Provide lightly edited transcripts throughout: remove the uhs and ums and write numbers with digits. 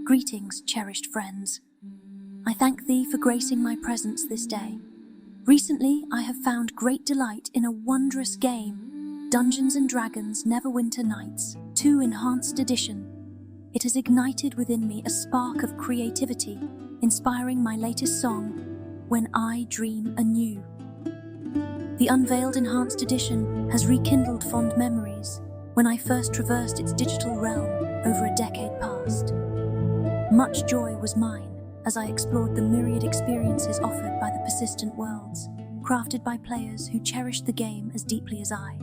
Greetings, cherished friends. I thank thee for gracing my presence this day. Recently, I have found great delight in a wondrous game, Dungeons Dragons Neverwinter Nights 2 Enhanced Edition. It has ignited within me a spark of creativity, inspiring my latest song, When I Dream Anew. The unveiled Enhanced Edition has rekindled fond memories when I first traversed its digital realm over a decade past. Much joy was mine as I explored the myriad experiences offered by the persistent worlds, crafted by players who cherished the game as deeply as I.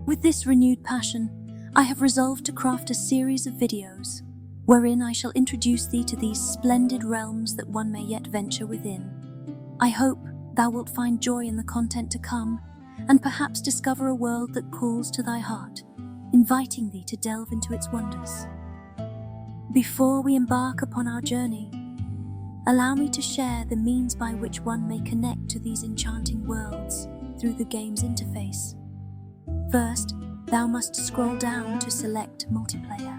With this renewed passion, I have resolved to craft a series of videos, wherein I shall introduce thee to these splendid realms that one may yet venture within. I hope thou wilt find joy in the content to come, and perhaps discover a world that calls to thy heart, inviting thee to delve into its wonders. Before we embark upon our journey, allow me to share the means by which one may connect to these enchanting worlds through the game's interface. First, thou must scroll down to select Multiplayer.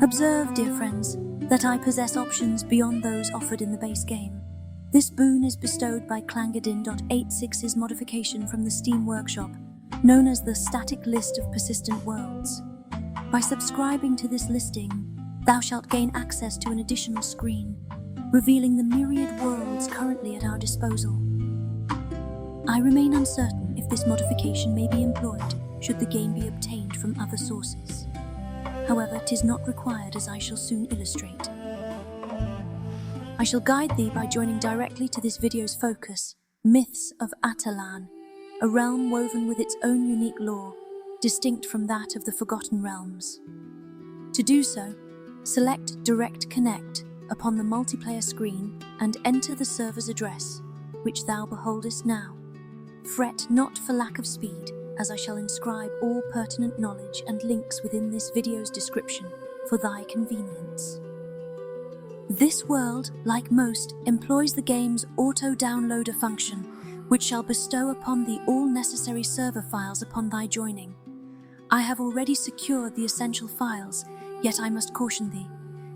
Observe, dear friends, that I possess options beyond those offered in the base game. This boon is bestowed by Clangadin.86's modification from the Steam Workshop, known as the Static List of Persistent Worlds. By subscribing to this listing, thou shalt gain access to an additional screen, revealing the myriad worlds currently at our disposal. I remain uncertain if this modification may be employed should the game be obtained from other sources. However, 'tis not required, as I shall soon illustrate. I shall guide thee by joining directly to this video's focus, Myths of Atalan, a realm woven with its own unique lore, distinct from that of the Forgotten Realms. To do so, select Direct Connect upon the multiplayer screen and enter the server's address, which thou beholdest now. Fret not for lack of speed, as I shall inscribe all pertinent knowledge and links within this video's description for thy convenience. This world, like most, employs the game's auto-downloader function, which shall bestow upon thee all necessary server files upon thy joining. I have already secured the essential files, yet I must caution thee.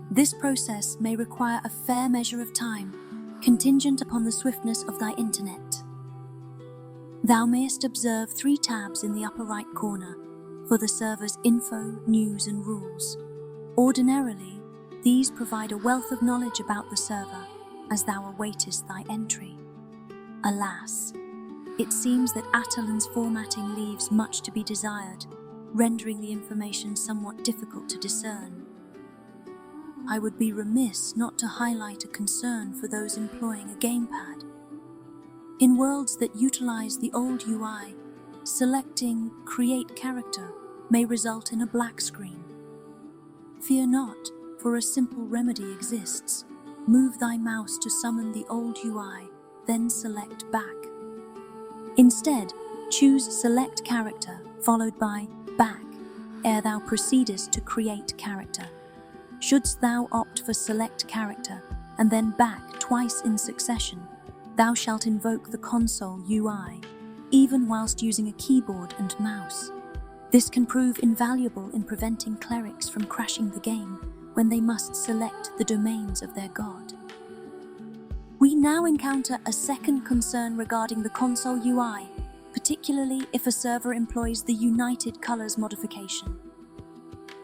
This process may require a fair measure of time, contingent upon the swiftness of thy internet. Thou mayest observe 3 tabs in the upper right corner for the server's info, news, and rules. Ordinarily, these provide a wealth of knowledge about the server as thou awaitest thy entry. Alas, it seems that Atalan's formatting leaves much to be desired, rendering the information somewhat difficult to discern. I would be remiss not to highlight a concern for those employing a gamepad. In worlds that utilize the old UI, selecting Create Character may result in a black screen. Fear not, for a simple remedy exists. Move thy mouse to summon the old UI, then select Back. Instead, choose Select Character, followed by Back, ere thou proceedest to Create Character. Shouldst thou opt for Select Character, and then Back twice in succession, thou shalt invoke the console UI, even whilst using a keyboard and mouse. This can prove invaluable in preventing clerics from crashing the game when they must select the domains of their god. We now encounter a second concern regarding the console UI, particularly if a server employs the United Colors modification.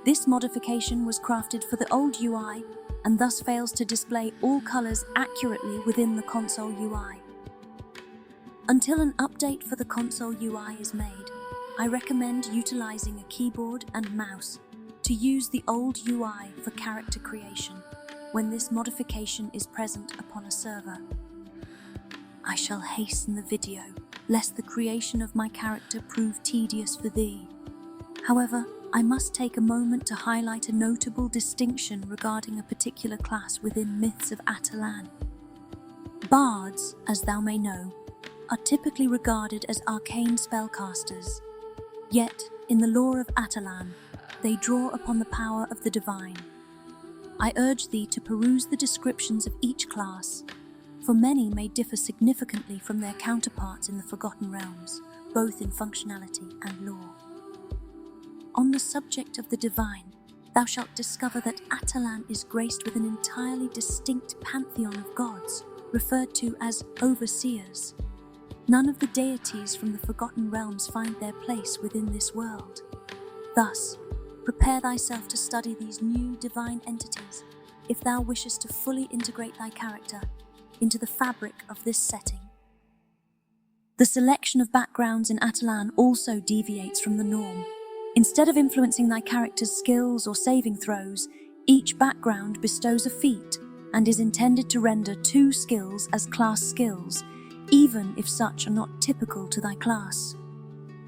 This modification was crafted for the old UI and thus fails to display all colors accurately within the console UI. Until an update for the console UI is made, I recommend utilizing a keyboard and mouse to use the old UI for character creation when this modification is present upon a server. I shall hasten the video, lest the creation of my character prove tedious for thee. However, I must take a moment to highlight a notable distinction regarding a particular class within Myths of Atalan. Bards, as thou may know, are typically regarded as arcane spellcasters. Yet, in the lore of Atalan, they draw upon the power of the divine. I urge thee to peruse the descriptions of each class, for many may differ significantly from their counterparts in the Forgotten Realms, both in functionality and lore. On the subject of the divine, thou shalt discover that Atalan is graced with an entirely distinct pantheon of gods, referred to as overseers. None of the deities from the Forgotten Realms find their place within this world. Thus, prepare thyself to study these new divine entities if thou wishest to fully integrate thy character into the fabric of this setting. The selection of backgrounds in Atalan also deviates from the norm. Instead of influencing thy character's skills or saving throws, each background bestows a feat and is intended to render 2 skills as class skills, even if such are not typical to thy class.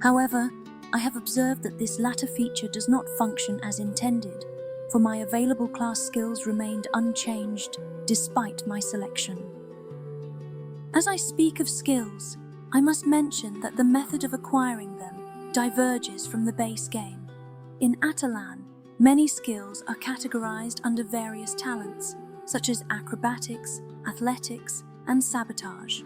However, I have observed that this latter feature does not function as intended, for my available class skills remained unchanged despite my selection. As I speak of skills, I must mention that the method of acquiring them diverges from the base game. In Atalan, many skills are categorized under various talents, such as acrobatics, athletics, and sabotage.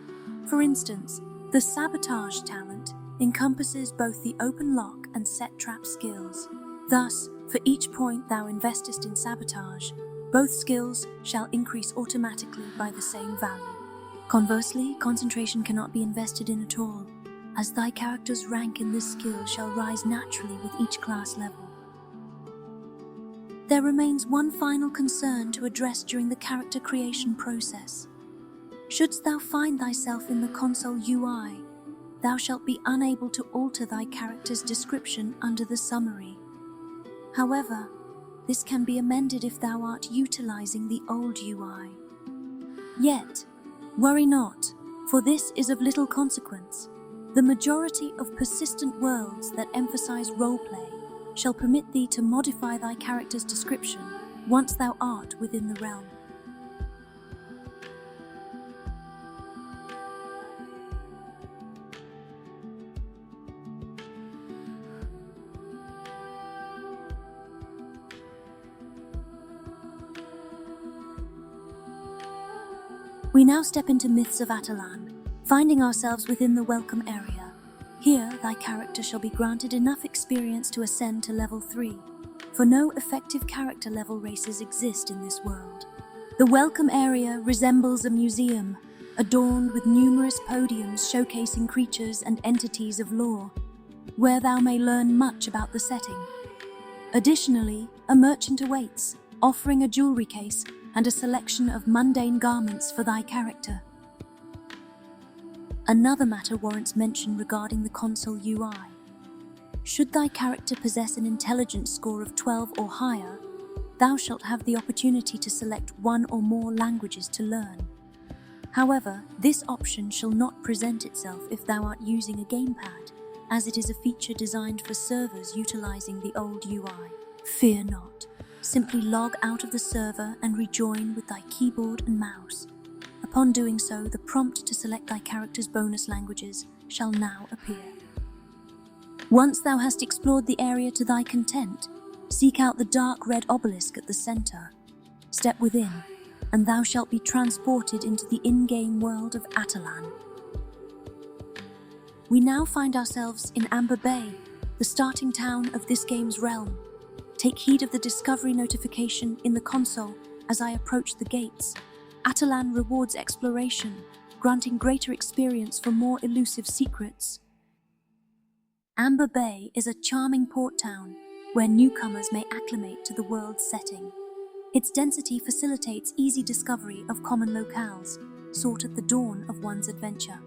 For instance, the sabotage talent encompasses both the open lock and set trap skills. Thus, for each point thou investest in sabotage, both skills shall increase automatically by the same value. Conversely, concentration cannot be invested in at all, as thy character's rank in this skill shall rise naturally with each class level. There remains one final concern to address during the character creation process. Shouldst thou find thyself in the console UI, thou shalt be unable to alter thy character's description under the summary. However, this can be amended if thou art utilizing the old UI. Yet, worry not, for this is of little consequence. The majority of persistent worlds that emphasize roleplay shall permit thee to modify thy character's description once thou art within the realm. We now step into Myths of Atalan, finding ourselves within the welcome area. Here, thy character shall be granted enough experience to ascend to level 3, for no effective character level races exist in this world. The welcome area resembles a museum, adorned with numerous podiums showcasing creatures and entities of lore, where thou may learn much about the setting. Additionally, a merchant awaits, offering a jewelry case and a selection of mundane garments for thy character. Another matter warrants mention regarding the console UI. Should thy character possess an intelligence score of 12 or higher, thou shalt have the opportunity to select one or more languages to learn. However, this option shall not present itself if thou art using a gamepad, as it is a feature designed for servers utilizing the old UI. Fear not. Simply log out of the server and rejoin with thy keyboard and mouse. Upon doing so, the prompt to select thy character's bonus languages shall now appear. Once thou hast explored the area to thy content, seek out the dark red obelisk at the center. Step within, and thou shalt be transported into the in-game world of Atalan. We now find ourselves in Aspyr Bay, the starting town of this game's realm. Take heed of the discovery notification in the console as I approach the gates. Atalan rewards exploration, granting greater experience for more elusive secrets. Aspyr Bay is a charming port town where newcomers may acclimate to the world's setting. Its density facilitates easy discovery of common locales, sought at the dawn of one's adventure.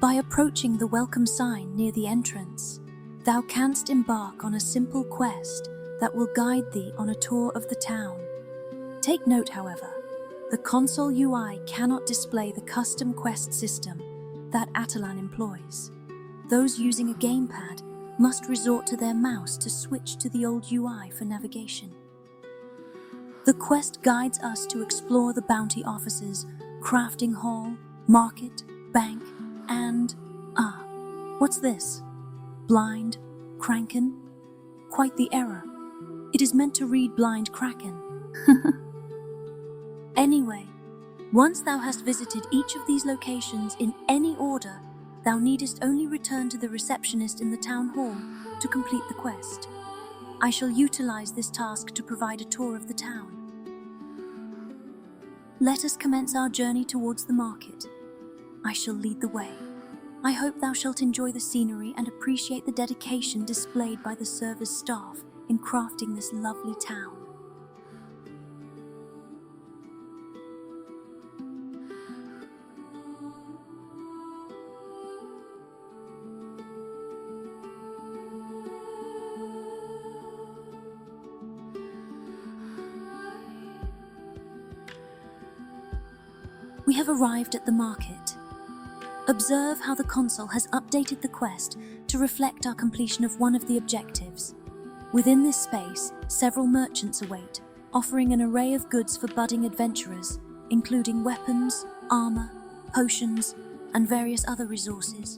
By approaching the welcome sign near the entrance, thou canst embark on a simple quest that will guide thee on a tour of the town. Take note, however, the console UI cannot display the custom quest system that Atalan employs. Those using a gamepad must resort to their mouse to switch to the old UI for navigation. The quest guides us to explore the bounty offices, crafting hall, market, bank, and... what's this? Blind Kraken? Quite the error. It is meant to read Blind Kraken. Anyway, once thou hast visited each of these locations in any order, thou needest only return to the receptionist in the town hall to complete the quest. I shall utilize this task to provide a tour of the town. Let us commence our journey towards the market. I shall lead the way. I hope thou shalt enjoy the scenery and appreciate the dedication displayed by the service staff in crafting this lovely town. We have arrived at the market. Observe how the console has updated the quest to reflect our completion of one of the objectives. Within this space, several merchants await, offering an array of goods for budding adventurers, including weapons, armor, potions, and various other resources.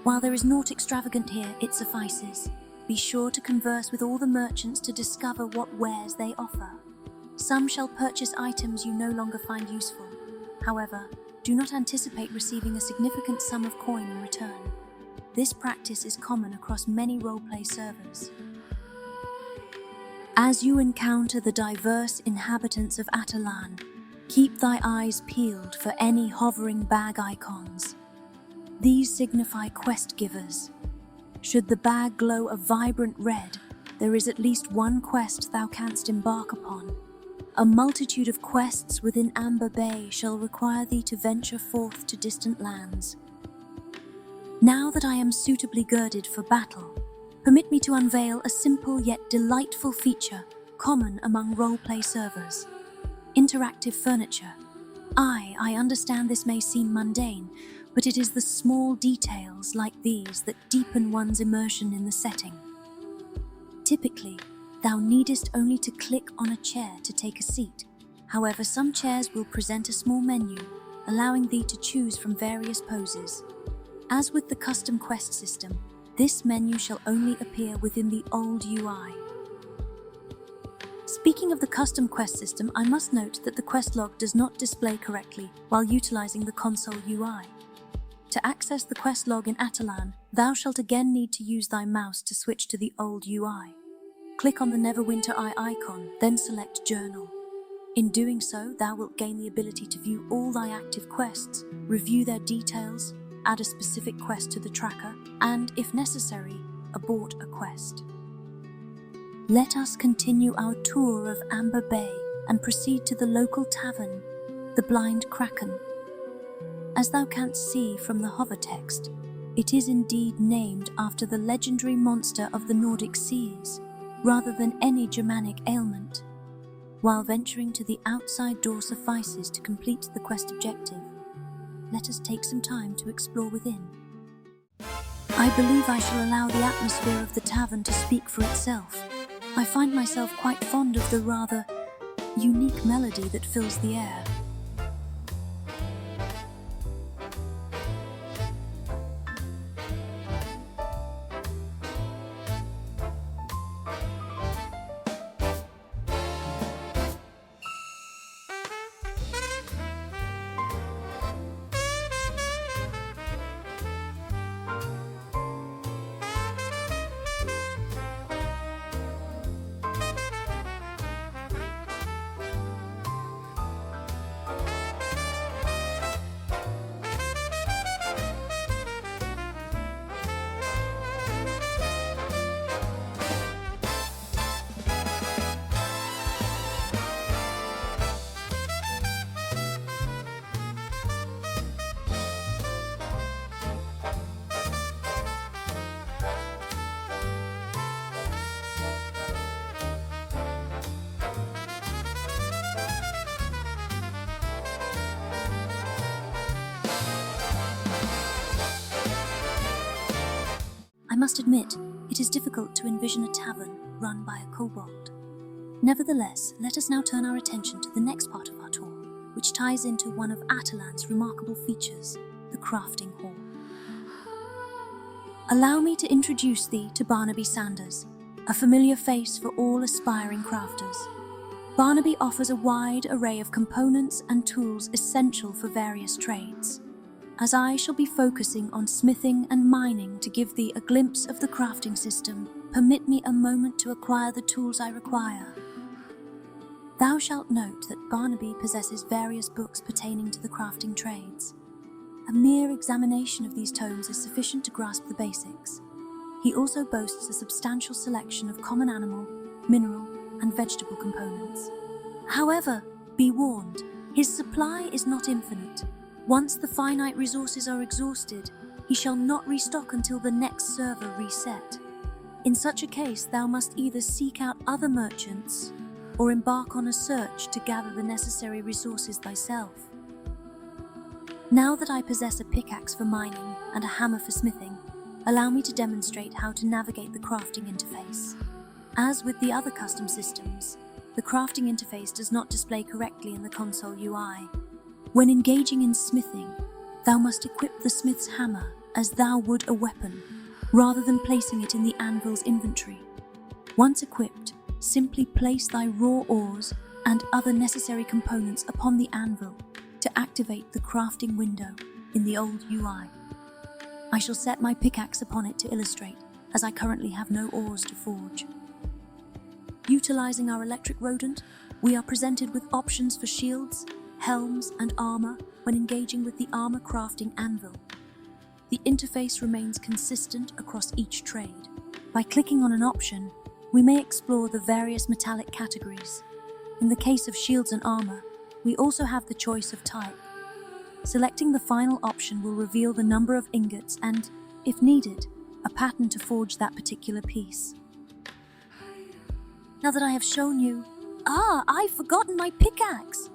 While there is naught extravagant here, it suffices. Be sure to converse with all the merchants to discover what wares they offer. Some shall purchase items you no longer find useful. However, do not anticipate receiving a significant sum of coin in return. This practice is common across many roleplay servers. As you encounter the diverse inhabitants of Atalan, keep thy eyes peeled for any hovering bag icons. These signify quest givers. Should the bag glow a vibrant red, there is at least one quest thou canst embark upon. A multitude of quests within Aspyr Bay shall require thee to venture forth to distant lands. Now that I am suitably girded for battle, permit me to unveil a simple yet delightful feature common among roleplay servers: interactive furniture. I understand this may seem mundane, but it is the small details like these that deepen one's immersion in the setting. Typically, thou needest only to click on a chair to take a seat. However, some chairs will present a small menu, allowing thee to choose from various poses. As with the custom quest system, this menu shall only appear within the old UI. Speaking of the custom quest system, I must note that the quest log does not display correctly while utilizing the console UI. To access the quest log in Atalan, thou shalt again need to use thy mouse to switch to the old UI. Click on the Neverwinter icon, then select Journal. In doing so, thou wilt gain the ability to view all thy active quests, review their details, add a specific quest to the tracker, and, if necessary, abort a quest. Let us continue our tour of Aspyr Bay and proceed to the local tavern, the Blind Kraken. As thou canst see from the hover text, it is indeed named after the legendary monster of the Nordic seas, rather than any Germanic ailment. While venturing to the outside door suffices to complete the quest objective, let us take some time to explore within. I believe I shall allow the atmosphere of the tavern to speak for itself. I find myself quite fond of the rather unique melody that fills the air. I must admit, it is difficult to envision a tavern run by a kobold. Nevertheless, let us now turn our attention to the next part of our tour, which ties into one of Atalan's remarkable features, the crafting hall. Allow me to introduce thee to Barnaby Sanders, a familiar face for all aspiring crafters. Barnaby offers a wide array of components and tools essential for various trades. As I shall be focusing on smithing and mining to give thee a glimpse of the crafting system, permit me a moment to acquire the tools I require. Thou shalt note that Barnaby possesses various books pertaining to the crafting trades. A mere examination of these tomes is sufficient to grasp the basics. He also boasts a substantial selection of common animal, mineral, and vegetable components. However, be warned, his supply is not infinite. Once the finite resources are exhausted, he shall not restock until the next server reset. In such a case, thou must either seek out other merchants or embark on a search to gather the necessary resources thyself. Now that I possess a pickaxe for mining and a hammer for smithing, allow me to demonstrate how to navigate the crafting interface. As with the other custom systems, the crafting interface does not display correctly in the console UI. When engaging in smithing, thou must equip the smith's hammer as thou would a weapon, rather than placing it in the anvil's inventory. Once equipped, simply place thy raw ores and other necessary components upon the anvil to activate the crafting window in the old UI. I shall set my pickaxe upon it to illustrate, as I currently have no ores to forge. Utilizing our electric rodent, we are presented with options for shields, helms, and armor when engaging with the armor crafting anvil. The interface remains consistent across each trade. By clicking on an option, we may explore the various metallic categories. In the case of shields and armor, we also have the choice of type. Selecting the final option will reveal the number of ingots and, if needed, a pattern to forge that particular piece. Now that I have shown you... I've forgotten my pickaxe!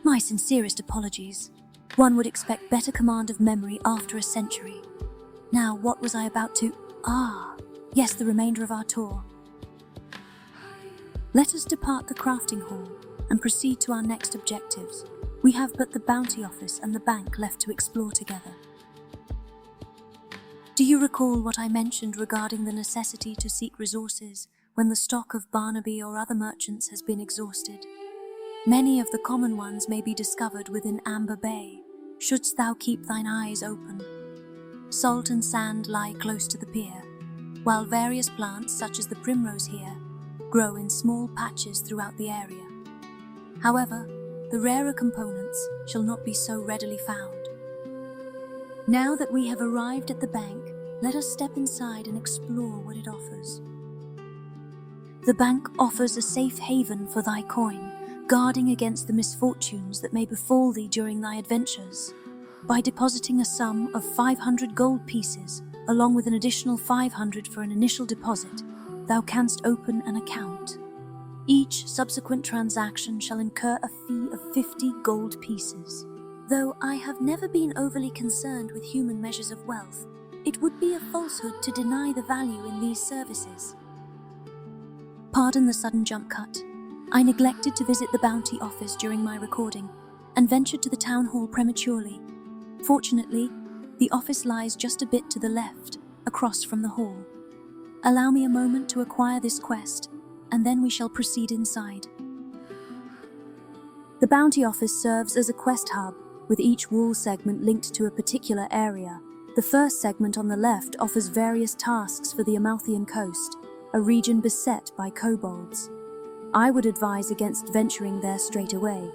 My sincerest apologies. One would expect better command of memory after a century. Now, what was I about to... Yes, the remainder of our tour. Let us depart the crafting hall and proceed to our next objectives. We have but the bounty office and the bank left to explore together. Do you recall what I mentioned regarding the necessity to seek resources when the stock of Barnaby or other merchants has been exhausted? Many of the common ones may be discovered within Amber Bay, shouldst thou keep thine eyes open. Salt and sand lie close to the pier, while various plants, such as the primrose here, grow in small patches throughout the area. However, the rarer components shall not be so readily found. Now that we have arrived at the bank, let us step inside and explore what it offers. The bank offers a safe haven for thy coin, guarding against the misfortunes that may befall thee during thy adventures. By depositing a sum of 500 gold pieces, along with an additional 500 for an initial deposit, thou canst open an account. Each subsequent transaction shall incur a fee of 50 gold pieces. Though I have never been overly concerned with human measures of wealth, it would be a falsehood to deny the value in these services. Pardon the sudden jump cut. I neglected to visit the bounty office during my recording and ventured to the town hall prematurely. Fortunately, the office lies just a bit to the left, across from the hall. Allow me a moment to acquire this quest, and then we shall proceed inside. The bounty office serves as a quest hub, with each wall segment linked to a particular area. The first segment on the left offers various tasks for the Amalthian coast, a region beset by kobolds. I would advise against venturing there straight away,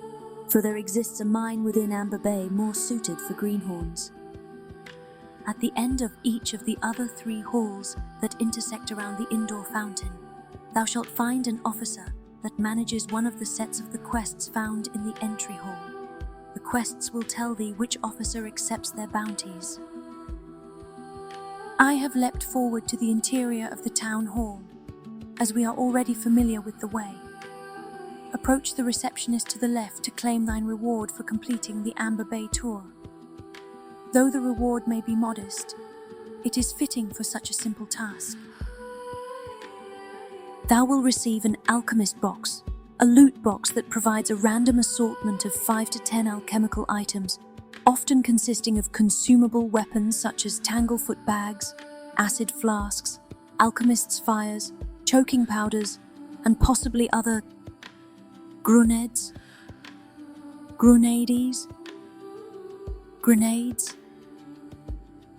for there exists a mine within Amber Bay more suited for greenhorns. At the end of each of the other 3 halls that intersect around the indoor fountain, thou shalt find an officer that manages one of the sets of the quests found in the entry hall. The quests will tell thee which officer accepts their bounties. I have leapt forward to the interior of the town hall, as we are already familiar with the way. Approach the receptionist to the left to claim thine reward for completing the Amber Bay tour. Though the reward may be modest, it is fitting for such a simple task. Thou will receive an alchemist box, a loot box that provides a random assortment of 5 to 10 alchemical items, often consisting of consumable weapons such as tanglefoot bags, acid flasks, alchemist's fires, choking powders, and possibly other grenades.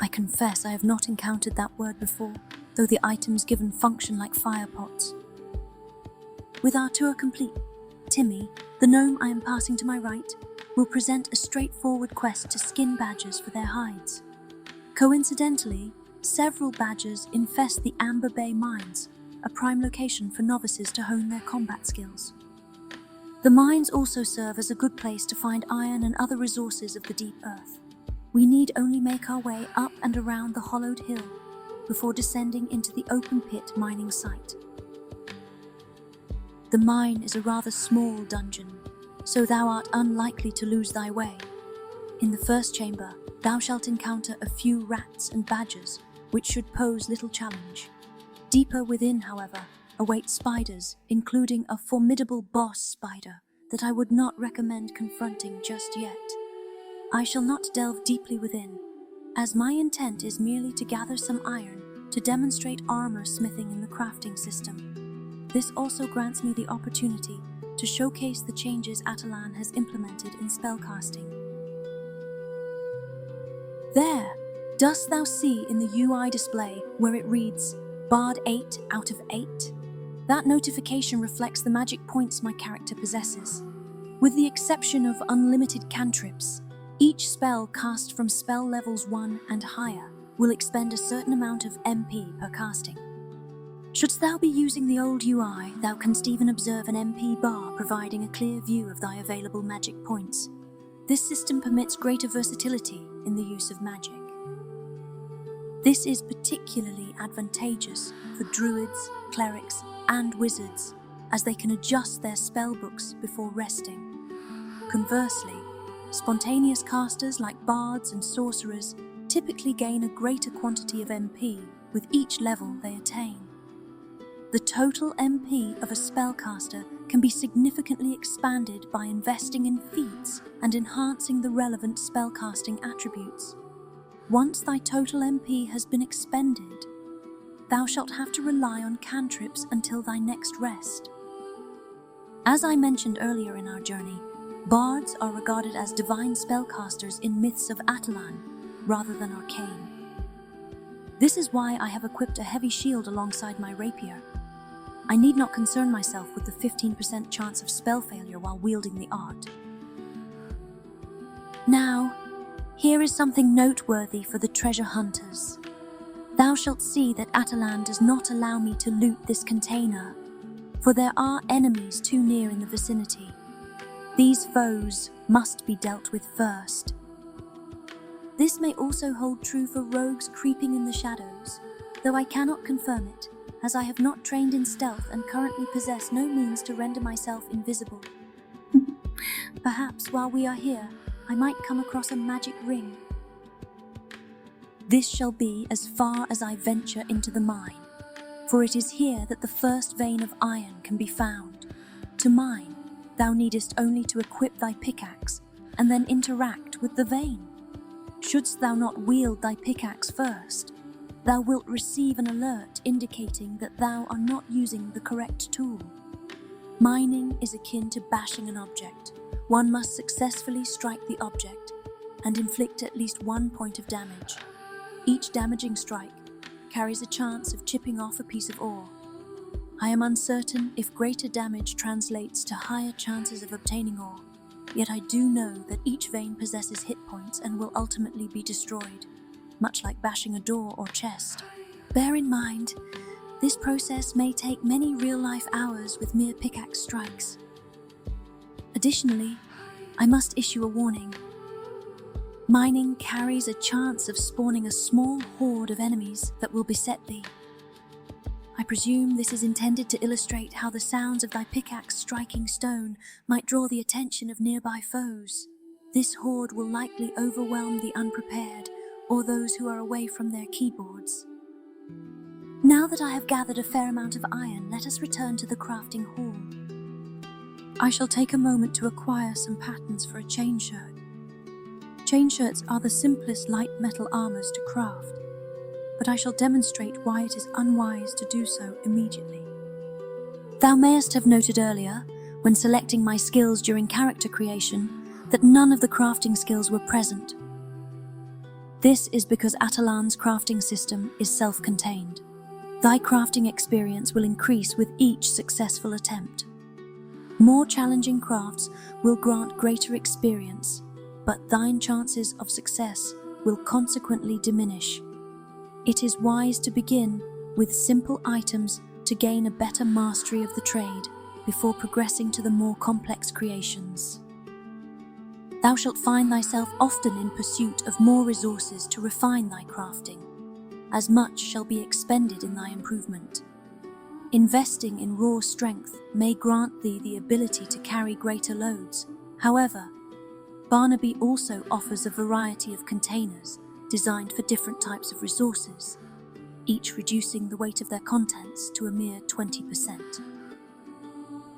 I confess I have not encountered that word before. though the items given function like fire pots. With our tour complete, Timmy, the gnome I am passing to my right, will present a straightforward quest to skin badgers for their hides. Coincidentally, several badgers infest the Amber Bay mines, a prime location for novices to hone their combat skills. The mines also serve as a good place to find iron and other resources of the deep earth. We need only make our way up and around the hollowed hill before descending into the open pit mining site. The mine is a rather small dungeon, so thou art unlikely to lose thy way. In the first chamber, thou shalt encounter a few rats and badgers, which should pose little challenge. Deeper within, however, await spiders, including a formidable boss spider that I would not recommend confronting just yet. I shall not delve deeply within, as my intent is merely to gather some iron to demonstrate armor smithing in the crafting system. This also grants me the opportunity to showcase the changes Atalan has implemented in spellcasting. There, dost thou see in the UI display where it reads, Bard 8 out of 8? That notification reflects the magic points my character possesses. With the exception of unlimited cantrips, each spell cast from spell levels 1 and higher will expend a certain amount of MP per casting. Shouldst thou be using the old UI, thou canst even observe an MP bar providing a clear view of thy available magic points. This system permits greater versatility in the use of magic. This is particularly advantageous for druids, clerics, and wizards, as they can adjust their spellbooks before resting. Conversely, spontaneous casters like bards and sorcerers typically gain a greater quantity of MP with each level they attain. The total MP of a spellcaster can be significantly expanded by investing in feats and enhancing the relevant spellcasting attributes. Once thy total MP has been expended, thou shalt have to rely on cantrips until thy next rest. As I mentioned earlier in our journey, bards are regarded as divine spellcasters in Myths of Atalan, rather than arcane. This is why I have equipped a heavy shield alongside my rapier. I need not concern myself with the 15% chance of spell failure while wielding the art. Now, here is something noteworthy for the treasure hunters. Thou shalt see that Atalan does not allow me to loot this container, for there are enemies too near in the vicinity. These foes must be dealt with first. This may also hold true for rogues creeping in the shadows, though I cannot confirm it, as I have not trained in stealth and currently possess no means to render myself invisible. Perhaps while we are here, I might come across a magic ring. This shall be as far as I venture into the mine, for it is here that the first vein of iron can be found. To mine, thou needest only to equip thy pickaxe and then interact with the vein. Shouldst thou not wield thy pickaxe first, thou wilt receive an alert indicating that thou art not using the correct tool. Mining is akin to bashing an object. One must successfully strike the object and inflict at least 1 point of damage. Each damaging strike carries a chance of chipping off a piece of ore. I am uncertain if greater damage translates to higher chances of obtaining ore, yet I do know that each vein possesses hit points and will ultimately be destroyed, much like bashing a door or chest. Bear in mind, this process may take many real-life hours with mere pickaxe strikes. Additionally, I must issue a warning. Mining carries a chance of spawning a small horde of enemies that will beset thee. I presume this is intended to illustrate how the sounds of thy pickaxe striking stone might draw the attention of nearby foes. This horde will likely overwhelm the unprepared or those who are away from their keyboards. Now that I have gathered a fair amount of iron, let us return to the crafting hall. I shall take a moment to acquire some patterns for a chain shirt. Chain shirts are the simplest light metal armors to craft, but I shall demonstrate why it is unwise to do so immediately. Thou mayest have noted earlier, when selecting my skills during character creation, that none of the crafting skills were present. This is because Atalan's crafting system is self-contained. Thy crafting experience will increase with each successful attempt. More challenging crafts will grant greater experience, but thine chances of success will consequently diminish. It is wise to begin with simple items to gain a better mastery of the trade before progressing to the more complex creations. Thou shalt find thyself often in pursuit of more resources to refine thy crafting, as much shall be expended in thy improvement. Investing in raw strength may grant thee the ability to carry greater loads. However, Barnaby also offers a variety of containers designed for different types of resources, each reducing the weight of their contents to a mere 20%.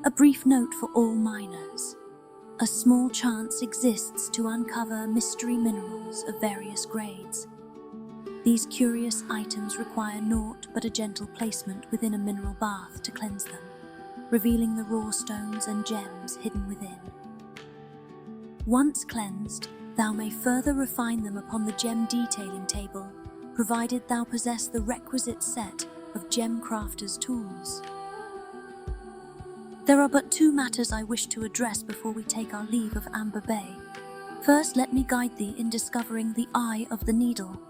A brief note for all miners. A small chance exists to uncover mystery minerals of various grades. These curious items require naught but a gentle placement within a mineral bath to cleanse them, revealing the raw stones and gems hidden within. Once cleansed, thou may further refine them upon the gem detailing table, provided thou possess the requisite set of gem crafter's tools. There are but two matters I wish to address before we take our leave of Amber Bay. First, let me guide thee in discovering the Eye of the Needle.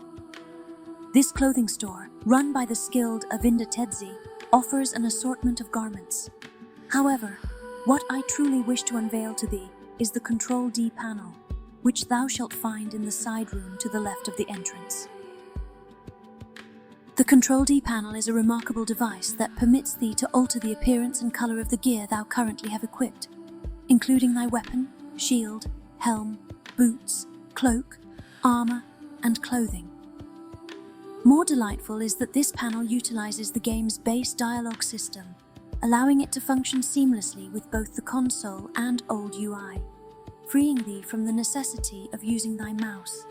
This clothing store, run by the skilled Avinda Tedzi, offers an assortment of garments. However, what I truly wish to unveil to thee is the Control D panel, which thou shalt find in the side room to the left of the entrance. The Control D panel is a remarkable device that permits thee to alter the appearance and color of the gear thou currently have equipped, including thy weapon, shield, helm, boots, cloak, armor, and clothing. More delightful is that this panel utilizes the game's base dialogue system, allowing it to function seamlessly with both the console and old UI, freeing thee from the necessity of using thy mouse.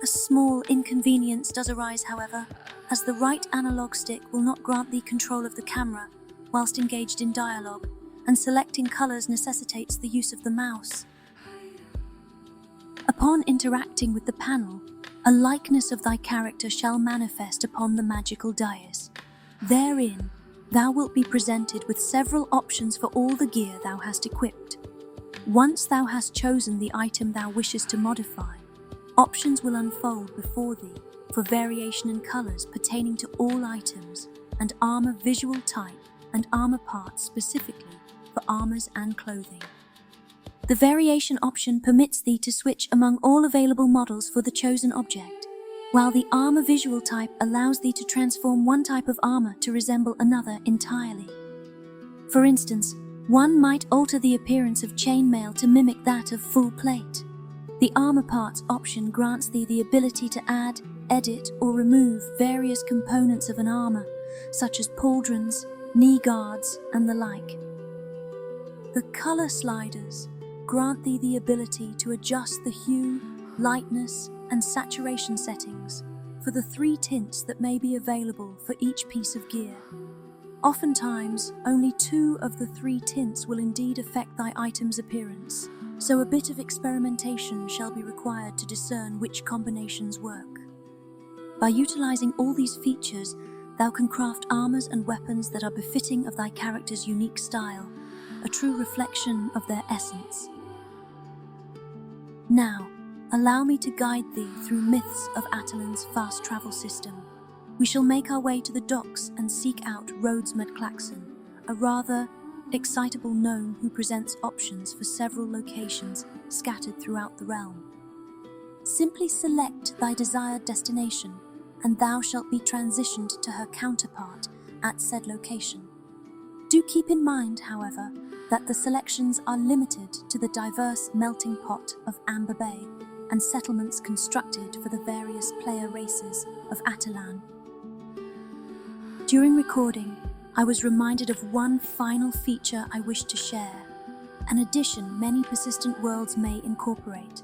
A small inconvenience does arise, however, as the right analog stick will not grant thee control of the camera whilst engaged in dialogue, and selecting colors necessitates the use of the mouse. Upon interacting with the panel, a likeness of thy character shall manifest upon the magical dais. Therein, thou wilt be presented with several options for all the gear thou hast equipped. Once thou hast chosen the item thou wishest to modify, options will unfold before thee for variation in colors pertaining to all items, and armor visual type and armor parts specifically for armors and clothing. The variation option permits thee to switch among all available models for the chosen object, while the armor visual type allows thee to transform one type of armor to resemble another entirely. For instance, one might alter the appearance of chainmail to mimic that of full plate. The armor parts option grants thee the ability to add, edit, or remove various components of an armor, such as pauldrons, knee guards, and the like. The color sliders grant thee the ability to adjust the hue, lightness, and saturation settings for the 3 tints that may be available for each piece of gear. Oftentimes, only 2 of the 3 tints will indeed affect thy item's appearance, so a bit of experimentation shall be required to discern which combinations work. By utilizing all these features, thou can craft armors and weapons that are befitting of thy character's unique style, a true reflection of their essence. Now, allow me to guide thee through Myths of Atalan's fast travel system. We shall make our way to the docks and seek out Rhodes McClaxon, a rather excitable gnome who presents options for several locations scattered throughout the realm. Simply select thy desired destination, and thou shalt be transitioned to her counterpart at said location. Do keep in mind, however, that the selections are limited to the diverse melting pot of Amber Bay and settlements constructed for the various player races of Atalan. During recording, I was reminded of one final feature I wish to share, an addition many persistent worlds may incorporate.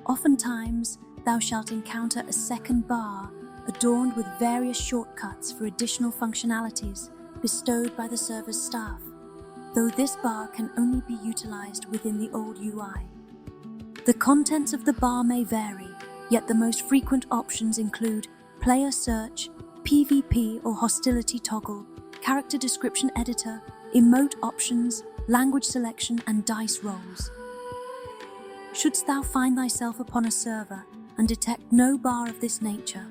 Oftentimes, thou shalt encounter a second bar adorned with various shortcuts for additional functionalities bestowed by the server's staff, though this bar can only be utilized within the old UI. The contents of the bar may vary, yet the most frequent options include player search, PvP or hostility toggle, character description editor, emote options, language selection, and dice rolls. Shouldst thou find thyself upon a server and detect no bar of this nature,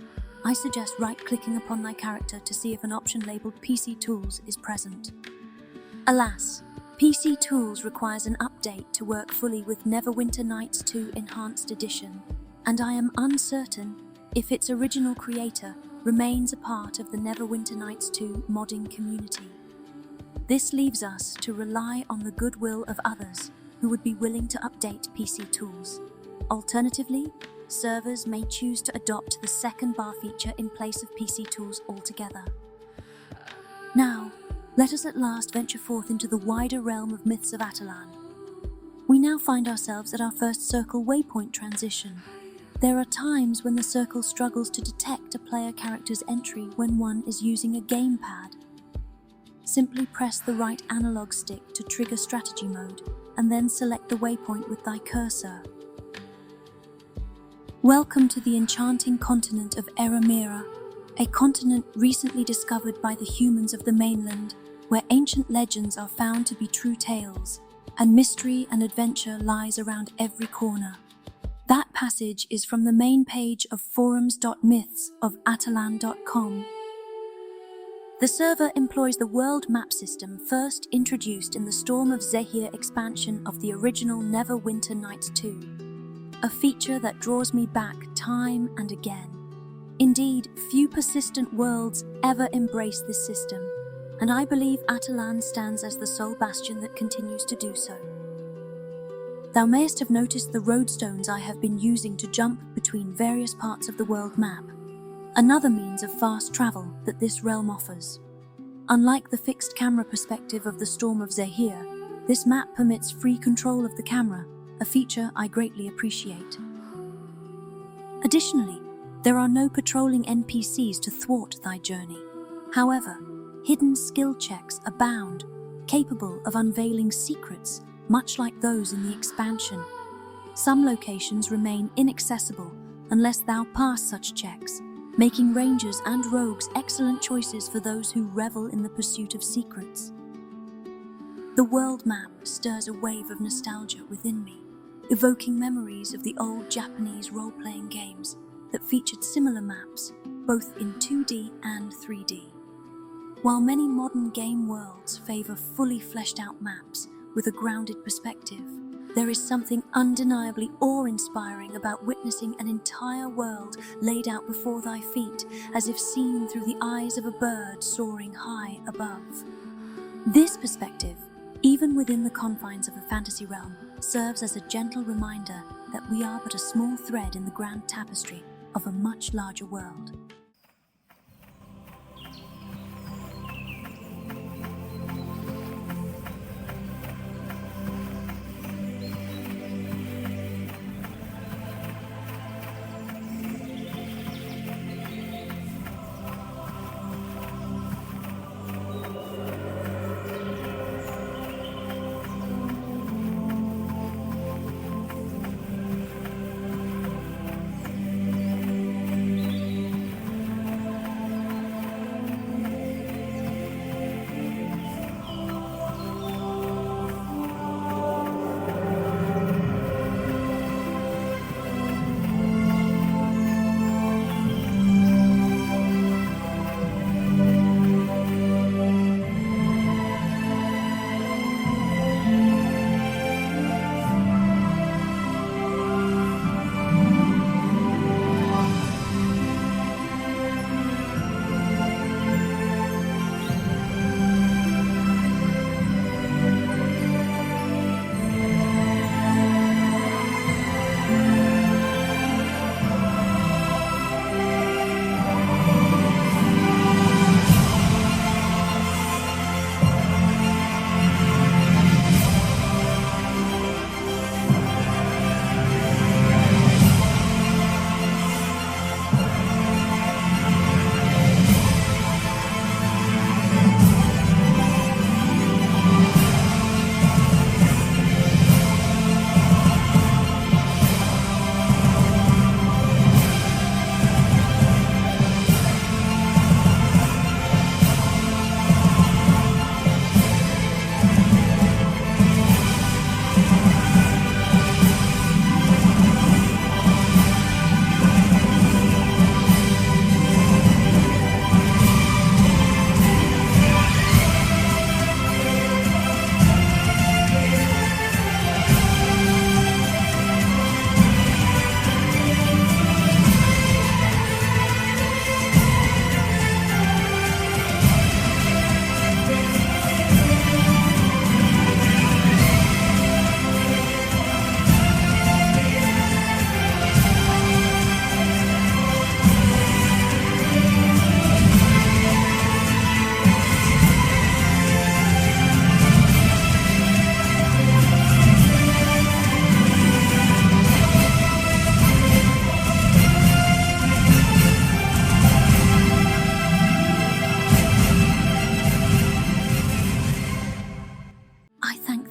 I suggest right-clicking upon thy character to see if an option labelled PC Tools is present. Alas, PC Tools requires an update to work fully with Neverwinter Nights 2 Enhanced Edition, and I am uncertain if its original creator remains a part of the Neverwinter Nights 2 modding community. This leaves us to rely on the goodwill of others who would be willing to update PC Tools. Alternatively, servers may choose to adopt the second bar feature in place of PC Tools altogether. Now, let us at last venture forth into the wider realm of Myths of Atalan. We now find ourselves at our first circle waypoint transition. There are times when the circle struggles to detect a player character's entry when one is using a gamepad. Simply press the right analog stick to trigger strategy mode, and then select the waypoint with thy cursor. Welcome to the enchanting continent of Eramira, a continent recently discovered by the humans of the mainland, where ancient legends are found to be true tales, and mystery and adventure lies around every corner. That passage is from the main page of forums.mythsofatalan.com. The server employs the world map system first introduced in the Storm of Zehir expansion of the original Neverwinter Nights 2, a feature that draws me back time and again. Indeed, few persistent worlds ever embrace this system, and I believe Atalan stands as the sole bastion that continues to do so. Thou mayest have noticed the roadstones I have been using to jump between various parts of the world map, another means of fast travel that this realm offers. Unlike the fixed camera perspective of the Storm of Zehir, this map permits free control of the camera, a feature I greatly appreciate. Additionally, there are no patrolling NPCs to thwart thy journey. However, hidden skill checks abound, capable of unveiling secrets, much like those in the expansion. Some locations remain inaccessible unless thou pass such checks, making rangers and rogues excellent choices for those who revel in the pursuit of secrets. The world map stirs a wave of nostalgia within me, evoking memories of the old Japanese role-playing games that featured similar maps, both in 2D and 3D. While many modern game worlds favor fully fleshed-out maps with a grounded perspective, there is something undeniably awe-inspiring about witnessing an entire world laid out before thy feet, as if seen through the eyes of a bird soaring high above. This perspective, even within the confines of a fantasy realm, serves as a gentle reminder that we are but a small thread in the grand tapestry of a much larger world.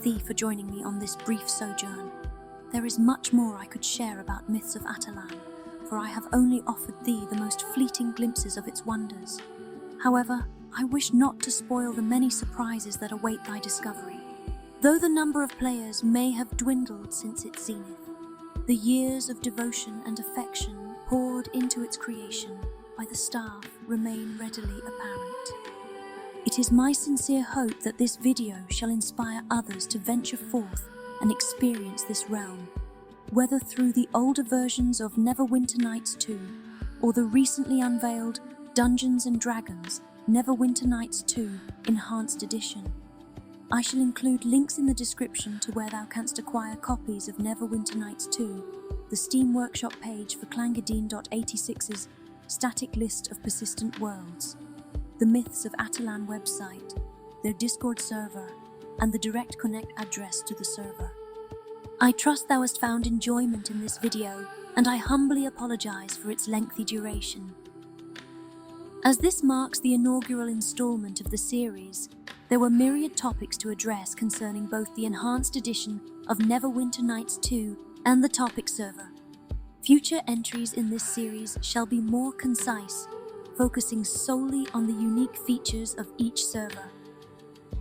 thank thee for joining me on this brief sojourn. There is much more I could share about Myths of Atalan, for I have only offered thee the most fleeting glimpses of its wonders. However, I wish not to spoil the many surprises that await thy discovery. Though the number of players may have dwindled since its zenith, the years of devotion and affection poured into its creation by the staff remain readily apparent. It is my sincere hope that this video shall inspire others to venture forth and experience this realm, whether through the older versions of Neverwinter Nights 2 or the recently unveiled Dungeons Dragons Neverwinter Nights 2 Enhanced Edition. I shall include links in the description to where thou canst acquire copies of Neverwinter Nights 2, the Steam Workshop page for Clangadine.86's static list of persistent worlds, the Myths of Atalan website, their Discord server, and the direct connect address to the server. I trust thou hast found enjoyment in this video, and I humbly apologize for its lengthy duration. As this marks the inaugural installment of the series, there were myriad topics to address concerning both the enhanced edition of Neverwinter Nights 2 and the topic server. Future entries in this series shall be more concise, focusing solely on the unique features of each server.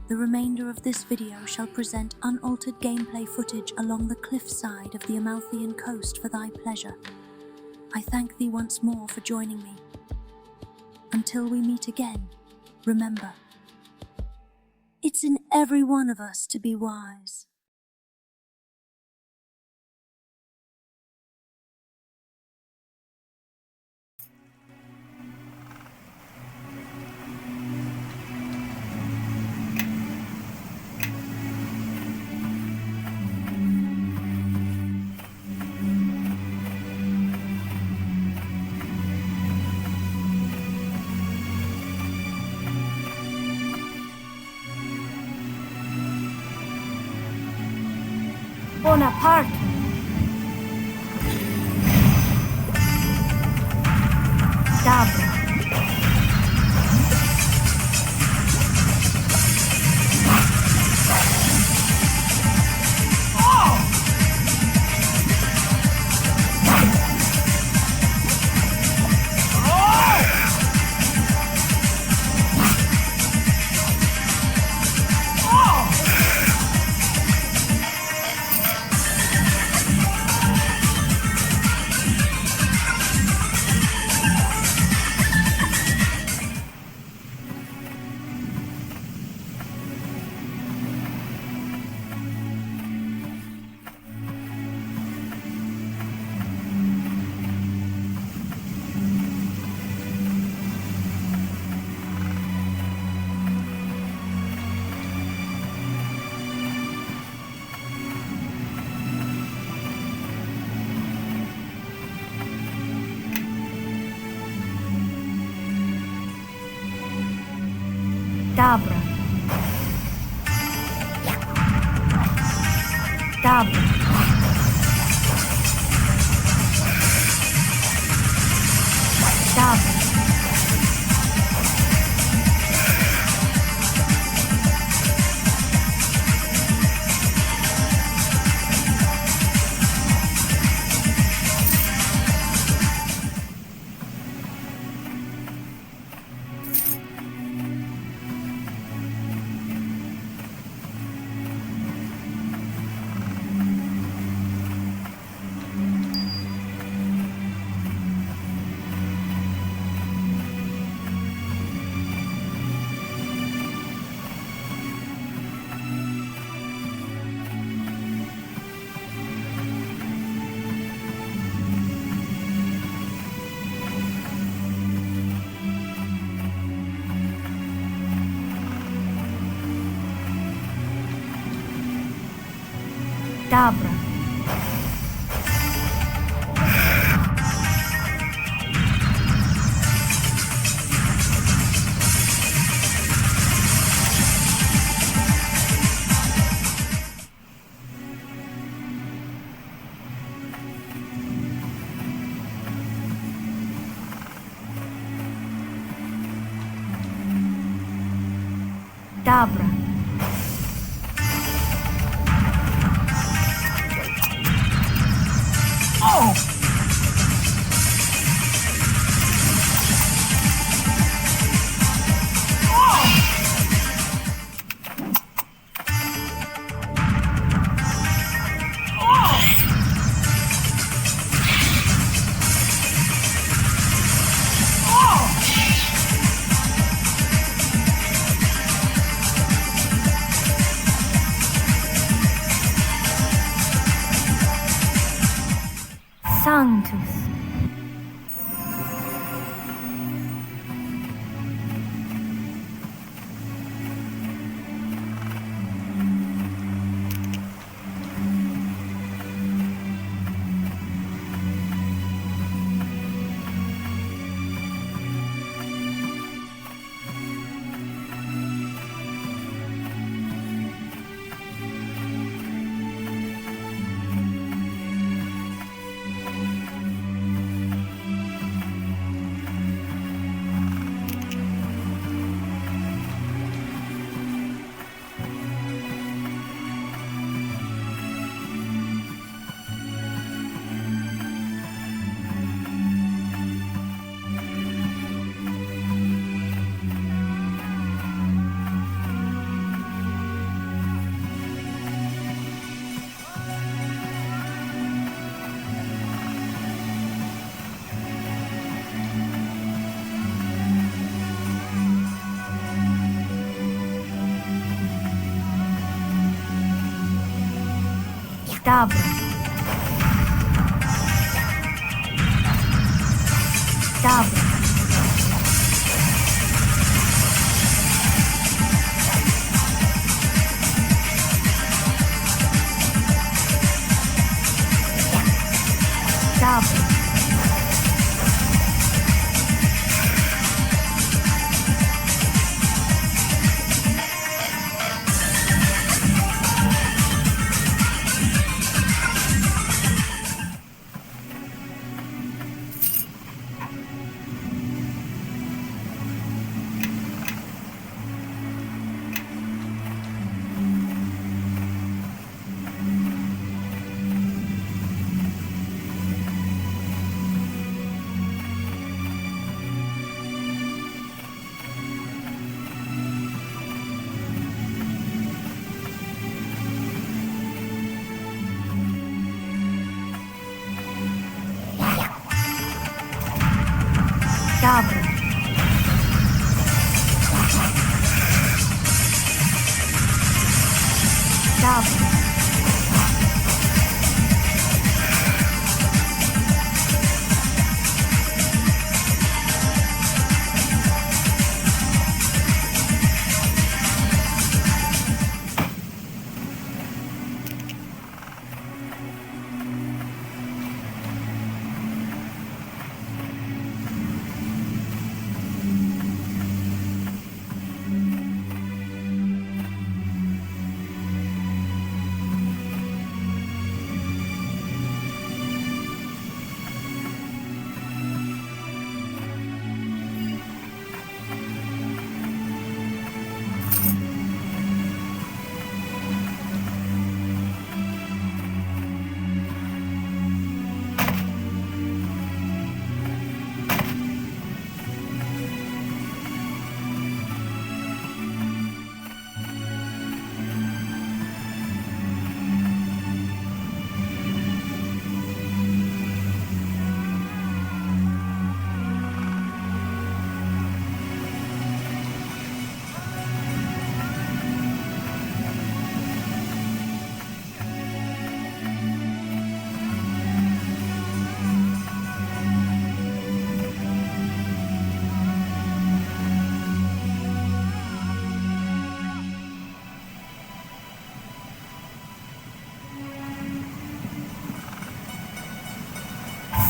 The remainder of this video shall present unaltered gameplay footage along the cliffside of the Amalthean coast for thy pleasure. I thank thee once more for joining me. Until we meet again, remember, it's in every one of us to be wise. Bonaparte. Dab. Dabra. Dabra. Dabra. Dabra. Dabra. Sanctus. Dabra. Dabra. Dabra. Dabra. Dabra.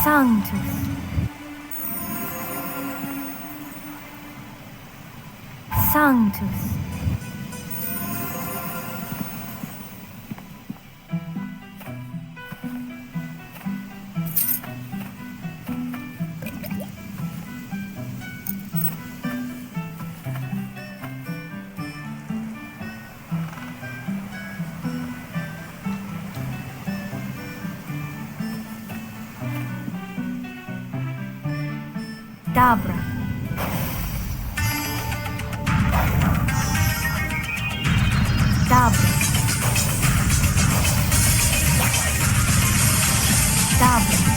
Sanctus. Sanctus. Dabra. Dabra. Dabra.